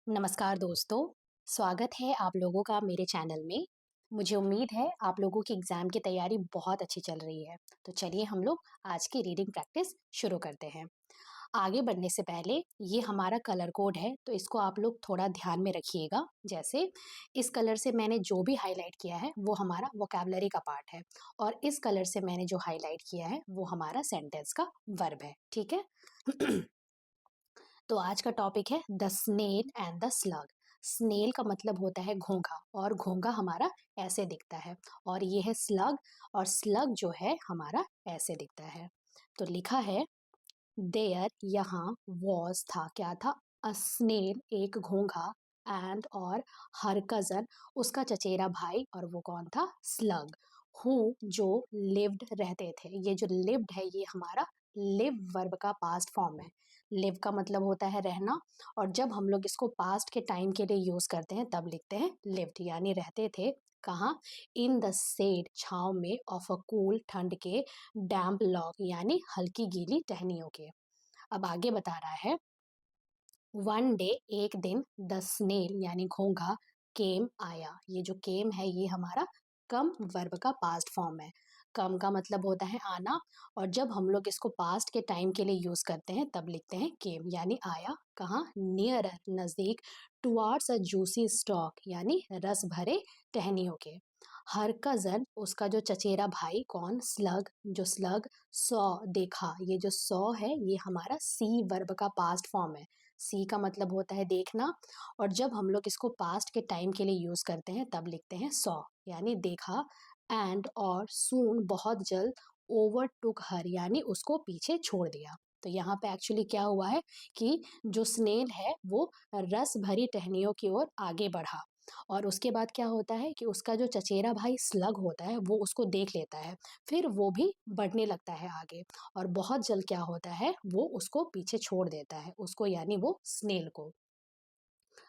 नमस्कार दोस्तों, स्वागत है आप लोगों का मेरे चैनल में। मुझे उम्मीद है आप लोगों की एग्ज़ाम की तैयारी बहुत अच्छी चल रही है। तो चलिए हम लोग आज की रीडिंग प्रैक्टिस शुरू करते हैं। आगे बढ़ने से पहले ये हमारा कलर कोड है, तो इसको आप लोग थोड़ा ध्यान में रखिएगा। जैसे इस कलर से मैंने जो भी हाइलाइट किया है वो हमारा वोकैब्युलरी का पार्ट है और इस कलर से मैंने जो हाइलाइट किया है वो हमारा सेंटेंस का वर्ब है, ठीक है? तो आज का टॉपिक है the snail and the slug. Snail का मतलब होता है घोंघा और घोंघा हमारा ऐसे दिखता है और ये है स्लग और स्लग जो है हमारा ऐसे दिखता है। तो लिखा है देयर यहाँ वॉज था क्या था अ स्नेल एक घोंघा एंड और हर कजन उसका चचेरा भाई और वो कौन था स्लग हु जो लिव्ड रहते थे। ये जो लिव्ड है ये हमारा लिव वर्ब का पास्ट फॉर्म है। लिव का मतलब होता है रहना और जब हम लोग इसको पास्ट के टाइम के लिए यूज करते हैं तब लिखते हैं लिव्ड यानी रहते थे कहाँ इन द शेड छाव में ऑफ अ कूल ठंड के डैम्प लॉग यानी हल्की गीली टहनियों के। अब आगे बता रहा है वन डे एक दिन द स्नेल यानी घोंघा केम आया। ये जो केम है ये हमारा कम वर्ब का पास्ट फॉर्म है। कम का मतलब होता है आना और जब हम लोग इसको पास्ट के टाइम के लिए यूज करते हैं तब लिखते हैं केम यानी आया कहाँ नियर नजदीक टुवार्ड्स अ जूसी स्टॉक यानी रस भरे टहनियों के। हर कजन उसका जो चचेरा भाई कौन स्लग जो स्लग सॉ देखा। ये जो सॉ है ये हमारा सी वर्ब का पास्ट फॉर्म है। सी का मतलब होता है देखना और जब हम लोग इसको पास्ट के टाइम के लिए यूज करते हैं तब लिखते हैं सॉ यानी देखा एंड और सून बहुत जल्द ओवर टुक हर यानी उसको पीछे छोड़ दिया। तो यहाँ पे एक्चुअली क्या हुआ है कि जो स्नेल है वो रस भरी टहनियों की ओर आगे बढ़ा और उसके बाद क्या होता है कि उसका जो चचेरा भाई स्लग होता है वो उसको देख लेता है। फिर वो भी बढ़ने लगता है आगे और बहुत जल्द क्या होता है वो उसको पीछे छोड़ देता है उसको यानी वो स्नेल को।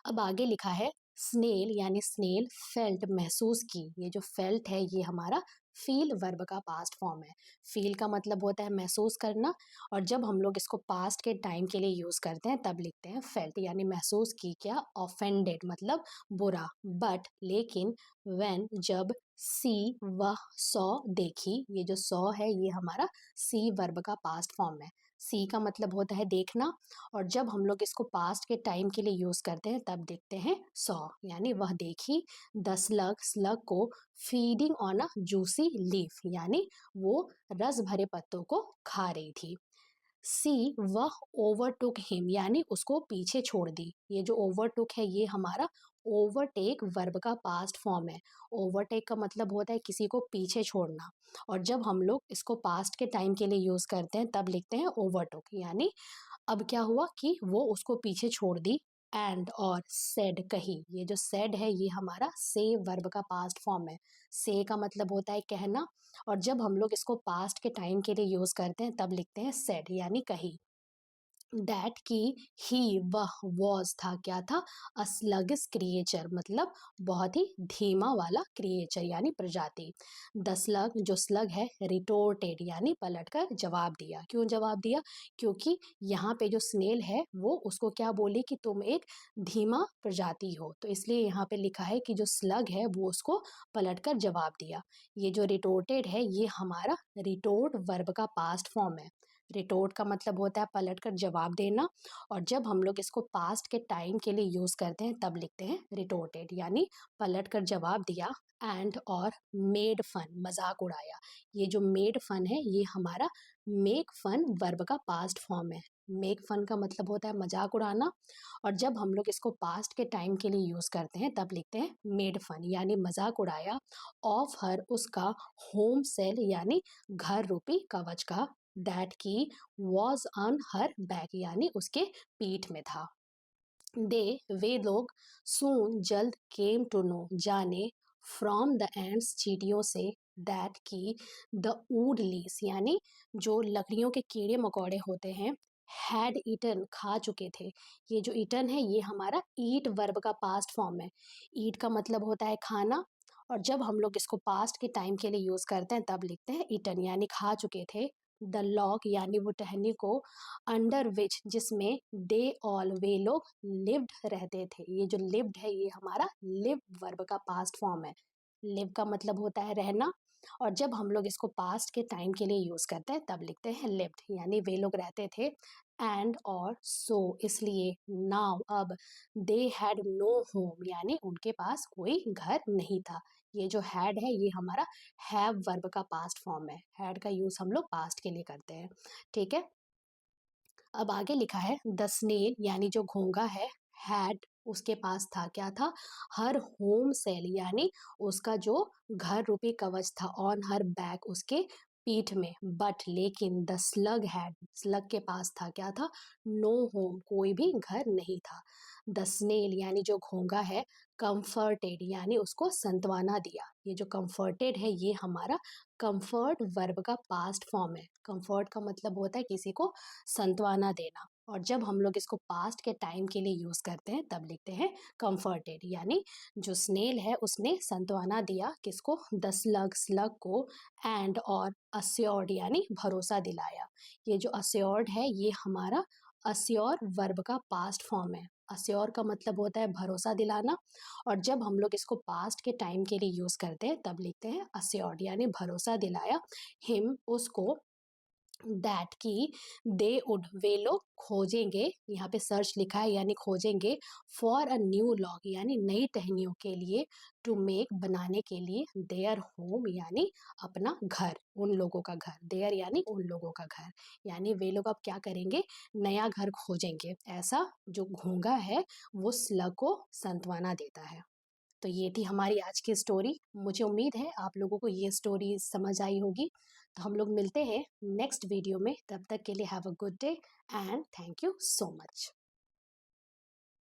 अब आगे लिखा है स्नेल यानी स्नेल फेल्ट महसूस की। ये जो फेल्ट है ये हमारा फील वर्ब का पास्ट फॉर्म है। फील का मतलब होता है महसूस करना और जब हम लोग इसको पास्ट के टाइम के लिए यूज करते हैं तब लिखते हैं फेल्ट यानी महसूस की क्या ऑफेंडेड मतलब बुरा। बट लेकिन व्हेन जब सी वह सॉ देखी। ये जो सॉ है ये हमारा सी वर्ब का पास्ट फॉर्म है। सी का मतलब होता है देखना और जब हम लोग इसको पास्ट के टाइम के लिए यूज करते हैं तब देखते हैं सॉ यानी वह देखी द स्लग स्लग को feeding on a juicy leaf यानी वो रस भरे पत्तों को खा रही थी। सी वह ओवरटुक हिम यानी उसको पीछे छोड़ दी। ये जो ओवरटुक है ये हमारा ओवरटेक वर्ब का पास्ट फॉर्म है। ओवरटेक का मतलब होता है किसी को पीछे छोड़ना और जब हम लोग इसको पास्ट के टाइम के लिए यूज करते हैं तब लिखते हैं ओवरटुक यानी अब क्या हुआ कि वो उसको पीछे छोड़ दी। एंड और सेड कही। ये जो सेड है ये हमारा से वर्ब का पास्ट फॉर्म है। से का मतलब होता है कहना और जब हम लोग इसको पास्ट के टाइम के लिए यूज करते हैं तब लिखते हैं सेड यानी कही। दैट की ही वह वॉज था क्या था अ स्लगिस क्रिएचर मतलब बहुत ही धीमा वाला क्रिएचर यानी प्रजाति। द स्लग जो स्लग है रिटोर्टेड यानी पलटकर जवाब दिया। क्यों जवाब दिया? क्योंकि यहाँ पे जो स्नेल है वो उसको क्या बोली कि तुम एक धीमा प्रजाति हो, तो इसलिए यहाँ पे लिखा है कि जो स्लग है वो उसको पलटकर जवाब दिया। ये जो रिटोर्टेड है ये हमारा रिटोर्ट वर्ब का पास्ट फॉर्म है। रिटोर्ट का मतलब होता है पलट कर जवाब देना और जब हम लोग इसको पास्ट के टाइम के लिए यूज करते हैं तब लिखते हैं रिटोर्टेड यानी पलट कर जवाब दिया। एंड और मेड फन मजाक उड़ाया। ये जो मेड फन है ये हमारा मेक फन वर्ब का पास्ट फॉर्म है। मेक फन का मतलब होता है मजाक उड़ाना और जब हम लोग इसको पास्ट के टाइम के लिए यूज करते हैं तब लिखते हैं मेड फन यानी मजाक उड़ाया ऑफ हर उसका होम सेल यानी घर रूपी कवच का। दैट की वॉज ऑन हर बैक यानी उसके पीठ में था। दे वे लोग सून जल्द केम टू नो जाने फ्रॉम द एंड्स चींटियों से दैट की द वुड लीस यानी जो लकड़ियों के कीड़े मकोड़े होते हैं हैड ईटन खा चुके थे। ये जो ईटन है ये हमारा ईट वर्ब का पास्ट फॉर्म है। ईट का मतलब होता है खाना और जब हम लोग इसको पास्ट के टाइम के लिए यूज करते हैं तब लिखते हैं ईटन यानी खा चुके थे। द लॉग यानी वो टहनी को, अंडर विच जिसमें, दे ऑल वे लोग लिव्ड रहते थे। ये जो लिव्ड है ये हमारा लिव वर्ब का पास्ट फॉर्म है। लिव का मतलब होता है रहना, और जब हम लोग इसको पास्ट के टाइम के लिए यूज करते हैं तब लिखते हैं लिव्ड, यानी वे लोग रहते थे। एंड और सो इसलिए, नाउ अब, दे हैड नो होम यानी उनके पास कोई घर नहीं था। ये जो हैड है ये हमारा हैव वर्ब का पास्ट फॉर्म है। हैड का यूज हम लोग पास्ट के लिए करते हैं। ठीक है, अब आगे लिखा है द स्नेल यानी जो घोंगा है, हैड उसके पास था, क्या था, हर होम सेल यानी उसका जो घर रूपी कवच था, ऑन हर बैक उसके पीठ में, बट लेकिन द स्लग हैड स्लग के पास था, क्या था, नो होम कोई भी घर नहीं था। द स्नेल यानी जो घोंगा है, कंफर्टेड यानी उसको संतवाना दिया। ये जो कंफर्टेड है ये हमारा कंफर्ट वर्ब का पास्ट फॉर्म है। कंफर्ट का मतलब होता है किसी को संतवाना देना, और जब हम लोग इसको पास्ट के टाइम के लिए यूज करते हैं तब लिखते हैं कंफर्टेड, यानी जो स्नेल है उसने संतवाना दिया किसको, द स्लग स्लग को, एंड और अस्योर्ड यानी भरोसा दिलाया। ये जो अस्योर्ड है ये हमारा अस्योर वर्ब का पास्ट फॉर्म है। अस्योर का मतलब होता है भरोसा दिलाना, और जब हम लोग इसको पास्ट के टाइम के लिए यूज करते हैं तब लिखते हैं अस्योर्ड, यानी भरोसा दिलाया, हिम उसको, दैट की, दे उड वे लोग खोजेंगे, यहाँ पे सर्च लिखा है यानी खोजेंगे, फॉर अ न्यू लॉग यानी नई टहनियों के लिए, टू मेक बनाने के लिए, देयर होम यानी अपना घर, उन लोगों का घर, देयर यानी उन लोगों का घर, यानी वे लोग अब क्या करेंगे, नया घर खोजेंगे। ऐसा जो घोंगा है वो स्लग को संतवाना देता है। तो ये थी हमारी आज की स्टोरी। मुझे उम्मीद है आप लोगों को ये स्टोरी समझ आई होगी। तो हम लोग मिलते हैं नेक्स्ट वीडियो में, तब तक के लिए have a good day and thank you so much.